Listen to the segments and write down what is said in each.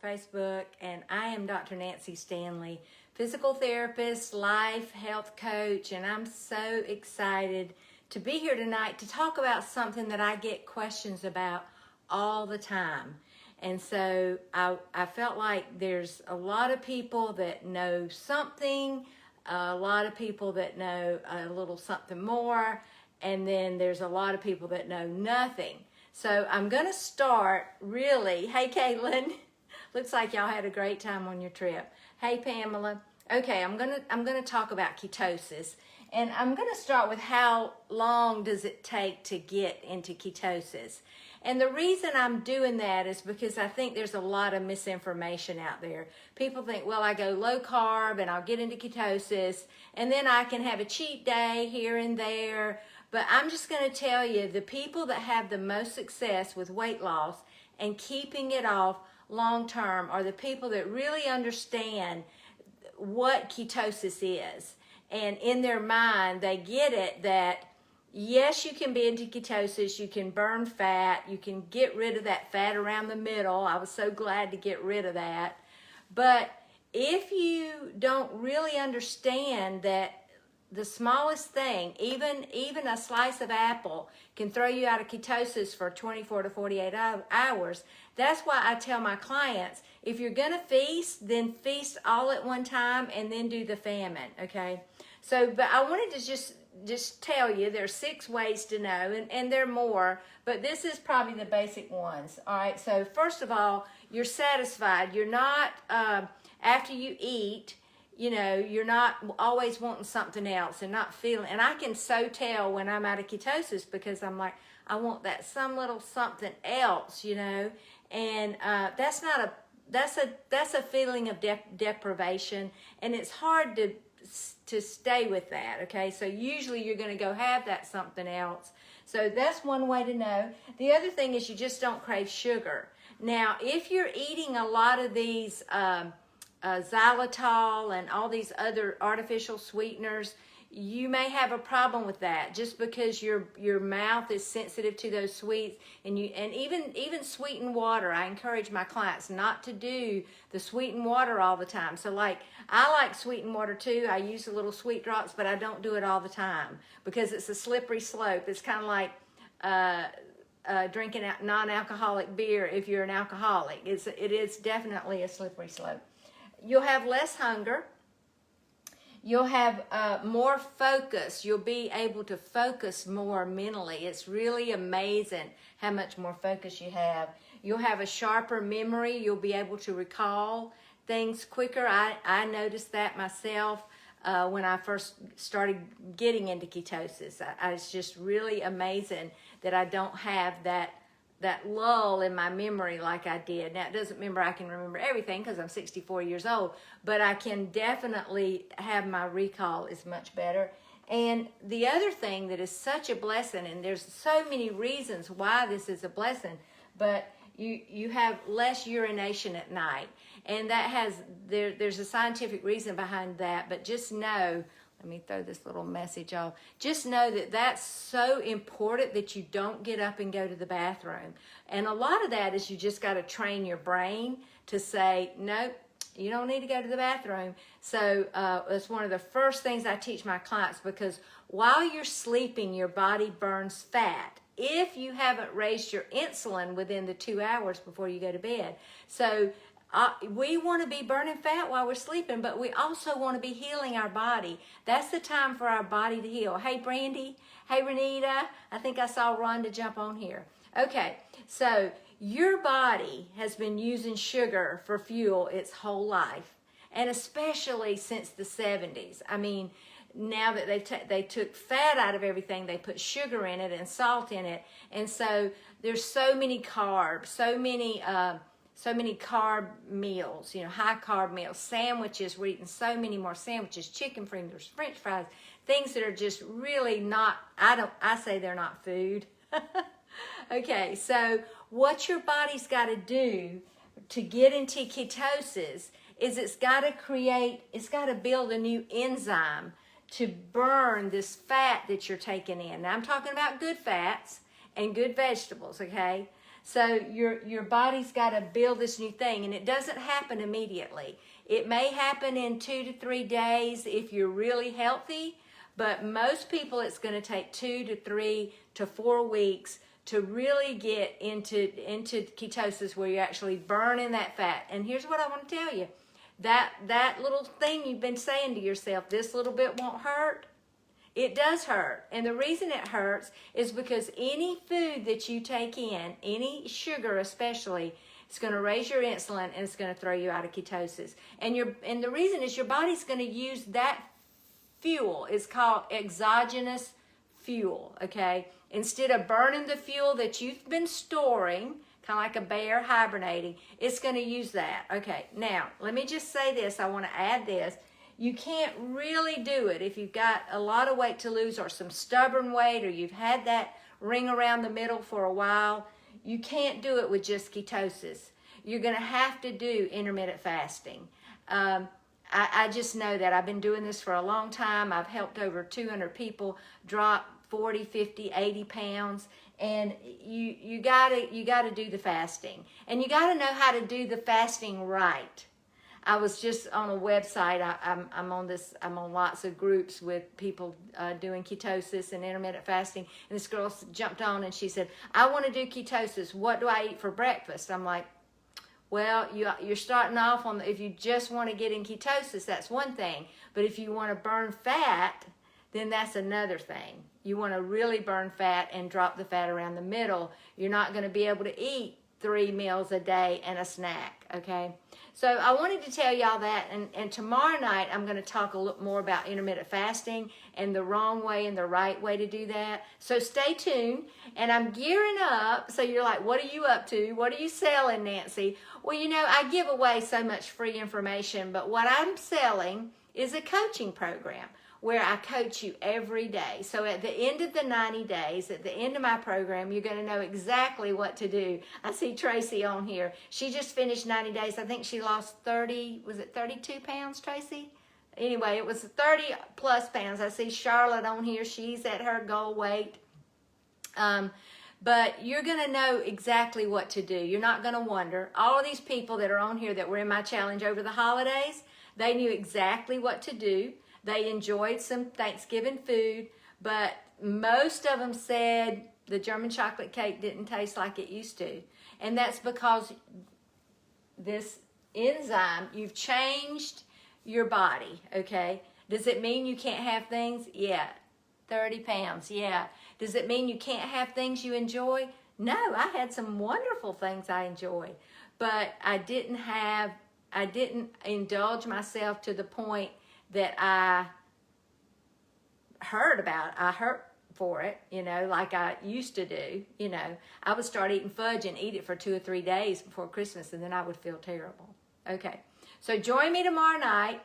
Facebook, and I am Dr. Nancy Stanley, physical therapist, life health coach, and I'm so excited to be here tonight to talk about something that I get questions about all the time. And so I felt like there's a lot of people that know something, a lot of people that know a little something more, and then there's a lot of people that know nothing. So I'm going to start really. Hey, Caitlin. Looks like y'all had a great time on your trip. Hey, Pamela. Okay, I'm gonna talk about ketosis, and I'm gonna start with how long does it take to get into ketosis. And the reason I'm doing that is because I think there's a lot of misinformation out there. People think, well, I go low carb and I'll get into ketosis, and then I can have a cheat day here and there. But I'm just going to tell you, the people that have the most success with weight loss and keeping it off long term are the people that really understand what ketosis is. And in their mind, they get it that, yes, you can be into ketosis, you can burn fat, you can get rid of that fat around the middle. I was so glad to get rid of that. But if you don't really understand that the smallest thing, even a slice of apple, can throw you out of ketosis for 24 to 48 hours. That's why I tell my clients, if you're going to feast, then feast all at one time and then do the famine, okay? So, but I wanted to just tell you there's 6 ways to know, and there are more, but this is probably the basic ones, all right? So first of all, you're satisfied. You're not, after you eat, you know, you're not always wanting something else and not feeling. And I can so tell when I'm out of ketosis because I'm like, I want that some little something else, you know. And that's a feeling of deprivation, and it's hard to stay with that. Okay, so usually you're going to go have that something else. So that's one way to know. The other thing is you just don't crave sugar. Now, if you're eating a lot of these xylitol and all these other artificial sweeteners, you may have a problem with that just because your mouth is sensitive to those sweets. And even sweetened water, I encourage my clients not to do the sweetened water all the time. So like, I like sweetened water too. I use a little sweet drops, but I don't do it all the time because it's a slippery slope. It's kind of like drinking non-alcoholic beer if you're an alcoholic. It is definitely a slippery slope. You'll have less hunger. You'll have more focus. You'll be able to focus more mentally. It's really amazing how much more focus you have. You'll have a sharper memory. You'll be able to recall things quicker. I noticed that myself when I first started getting into ketosis. It's just really amazing that I don't have that lull in my memory like I did. Now, it doesn't mean I can remember everything because I'm 64 years old, but I can definitely have my recall is much better. And the other thing that is such a blessing, and there's so many reasons why this is a blessing, but you have less urination at night. And that there's a scientific reason behind that, but just know, let me throw this little message off. Just know that that's so important that you don't get up and go to the bathroom. And a lot of that is you just got to train your brain to say, nope, you don't need to go to the bathroom. So it's one of the first things I teach my clients, because while you're sleeping, your body burns fat if you haven't raised your insulin within the 2 hours before you go to bed. So we want to be burning fat while we're sleeping, but we also want to be healing our body. That's the time for our body to heal. Hey, Brandy. Hey, Renita. I think I saw Rhonda jump on here. Okay, so your body has been using sugar for fuel its whole life, and especially since the 70s. I mean, now that they took fat out of everything, they put sugar in it and salt in it, and so there's so many carbs, so many carb meals, you know, high carb meals, sandwiches. We're eating so many more sandwiches, chicken fingers, French fries, things that are just really not, I say they're not food. Okay, so what your body's got to do to get into ketosis is it's got to build a new enzyme to burn this fat that you're taking in. Now I'm talking about good fats and good vegetables, okay? So your body's got to build this new thing, and it doesn't happen immediately. It may happen in 2 to 3 days if you're really healthy, but most people it's going to take 2 to 3 to 4 weeks to really get into ketosis, where you're actually burning that fat. And here's what I want to tell you. That little thing you've been saying to yourself, this little bit won't hurt, it does hurt. And the reason it hurts is because any food that you take in, any sugar especially, it's going to raise your insulin and it's going to throw you out of ketosis. And the reason is your body's going to use that fuel. It's called exogenous fuel, okay? Instead of burning the fuel that you've been storing, kind of like a bear hibernating, it's going to use that. Okay, now, let me just say this. I want to add this. You can't really do it if you've got a lot of weight to lose, or some stubborn weight, or you've had that ring around the middle for a while. You can't do it with just ketosis. You're going to have to do intermittent fasting. I just know that. I've been doing this for a long time. I've helped over 200 people drop 40, 50, 80 pounds. And you gotta do the fasting. And you gotta know how to do the fasting right. I was just on a website. I'm on lots of groups with people doing ketosis and intermittent fasting. And this girl jumped on and she said, I want to do ketosis. What do I eat for breakfast? I'm like, well, you're starting off on if you just want to get in ketosis, that's one thing. But if you want to burn fat, then that's another thing. You want to really burn fat and drop the fat around the middle. You're not going to be able to eat 3 meals a day and a snack, okay? So I wanted to tell y'all that, and tomorrow night I'm going to talk a little more about intermittent fasting and the wrong way and the right way to do that. So stay tuned, and I'm gearing up. So you're like, what are you up to? What are you selling, Nancy? Well, you know, I give away so much free information, but what I'm selling is a coaching program where I coach you every day. So at the end of the 90 days, at the end of my program, you're going to know exactly what to do. I see Tracy on here. She just finished 90 days. I think she lost 32 pounds, Tracy? Anyway, it was 30 plus pounds. I see Charlotte on here. She's at her goal weight. But you're going to know exactly what to do. You're not going to wonder. All of these people that are on here that were in my challenge over the holidays, they knew exactly what to do. They enjoyed some Thanksgiving food, but most of them said the German chocolate cake didn't taste like it used to. And that's because this enzyme, you've changed your body, okay? Does it mean you can't have things? Yeah. 30 pounds, yeah. Does it mean you can't have things you enjoy? No, I had some wonderful things I enjoyed, but I didn't indulge myself to the point that I hurt for it, you know, like I used to do. You know, I would start eating fudge and eat it for 2 or 3 days before Christmas, and then I would feel terrible. Okay, so join me tomorrow night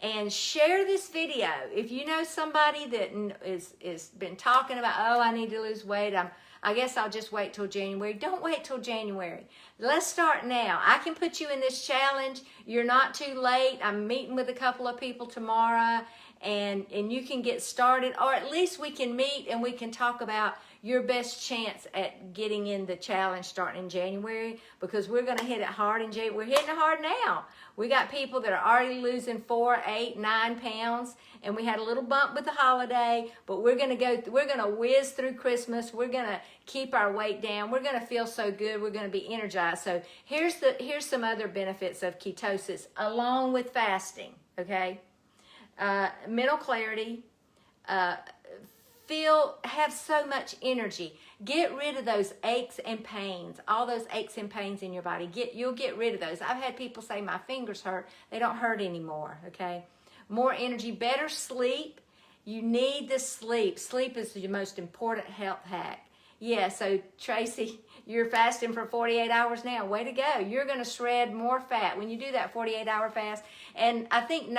and share this video. If you know somebody that is been talking about, oh, I need to lose weight, I guess I'll just wait till January. Don't wait till January. Let's start now. I can put you in this challenge. You're not too late. I'm meeting with a couple of people tomorrow, and you can get started, or at least we can meet and we can talk about your best chance at getting in the challenge starting in January, because we're going to hit it hard in January. We're hitting it hard now. We got people that are already losing 4, 8, 9 pounds, and we had a little bump with the holiday, but we're going to whiz through Christmas. We're going to keep our weight down. We're going to feel so good. We're going to be energized. So here's some other benefits of ketosis along with fasting, okay? Mental clarity, have so much energy. Get rid of those aches and pains, all those aches and pains in your body. You'll get rid of those. I've had people say my fingers hurt. They don't hurt anymore, okay? More energy, better sleep. You need the sleep. Sleep is the most important health hack. Yeah, so Tracy, you're fasting for 48 hours now. Way to go. You're going to shred more fat when you do that 48-hour fast. And I think 2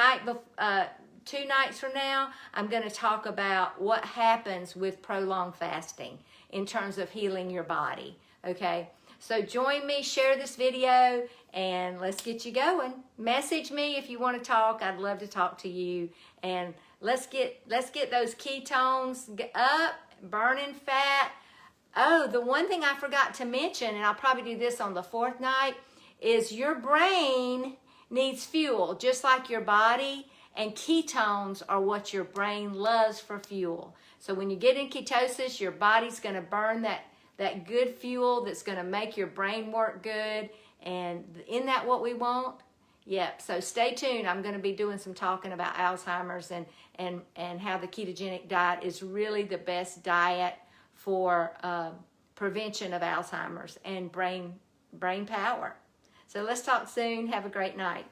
nights from now, I'm going to talk about what happens with prolonged fasting in terms of healing your body, okay? So join me, share this video, and let's get you going. Message me if you want to talk. I'd love to talk to you. And let's get those ketones up, burning fat, Oh, the one thing I forgot to mention, and I'll probably do this on the fourth night, is your brain needs fuel, just like your body, and ketones are what your brain loves for fuel. So when you get in ketosis, your body's going to burn that good fuel that's going to make your brain work good. And isn't that what we want? Yep. So stay tuned. I'm going to be doing some talking about Alzheimer's and how the ketogenic diet is really the best diet for prevention of Alzheimer's and brain power. So let's talk soon. Have a great night.